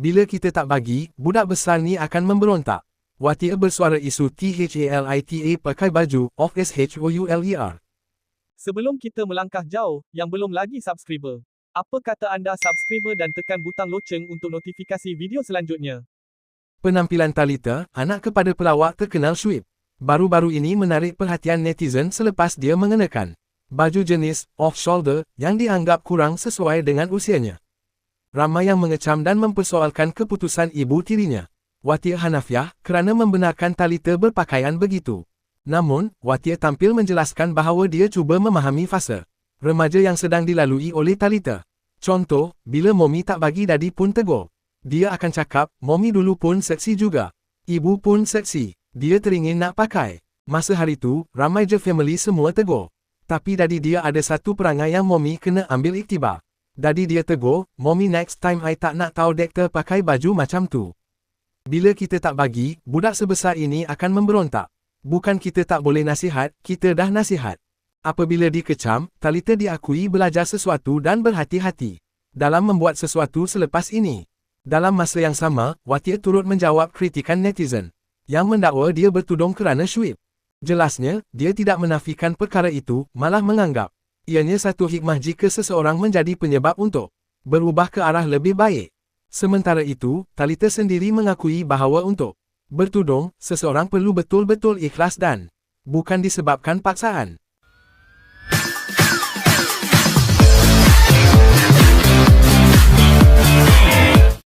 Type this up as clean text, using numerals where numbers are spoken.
Bila kita tak bagi, budak besar ni akan memberontak. Watia bersuara isu THALITA pakai baju of SHOULER. Sebelum kita melangkah jauh, yang belum lagi subscriber, apa kata anda subscriber dan tekan butang loceng untuk notifikasi video selanjutnya? Penampilan Talita, anak kepada pelawak terkenal Shuib, baru-baru ini menarik perhatian netizen selepas dia mengenakan baju jenis off-shoulder yang dianggap kurang sesuai dengan usianya. Ramai yang mengecam dan mempersoalkan keputusan ibu tirinya, Watia Hanafiah, kerana membenarkan Talita berpakaian begitu. Namun, Watia tampil menjelaskan bahawa dia cuba memahami fasa remaja yang sedang dilalui oleh Talita. Contoh, bila Mommy tak bagi Daddy pun tegur. Dia akan cakap, Mommy dulu pun seksi juga. Ibu pun seksi. Dia teringin nak pakai. Masa hari tu, ramai je family semua tegur. Tapi Daddy dia ada satu perangai yang Mommy kena ambil iktibar. Daddy dia tegur, Mommy next time I tak nak tahu doktor pakai baju macam tu. Bila kita tak bagi, budak sebesar ini akan memberontak. Bukan kita tak boleh nasihat, kita dah nasihat. Apabila dikecam, Talita diakui belajar sesuatu dan berhati-hati dalam membuat sesuatu selepas ini. Dalam masa yang sama, Watia turut menjawab kritikan netizen yang mendakwa dia bertudung kerana Shuib. Jelasnya, dia tidak menafikan perkara itu, malah menganggap ianya satu hikmah jika seseorang menjadi penyebab untuk berubah ke arah lebih baik. Sementara itu, Talita sendiri mengakui bahawa untuk bertudung, seseorang perlu betul-betul ikhlas dan bukan disebabkan paksaan.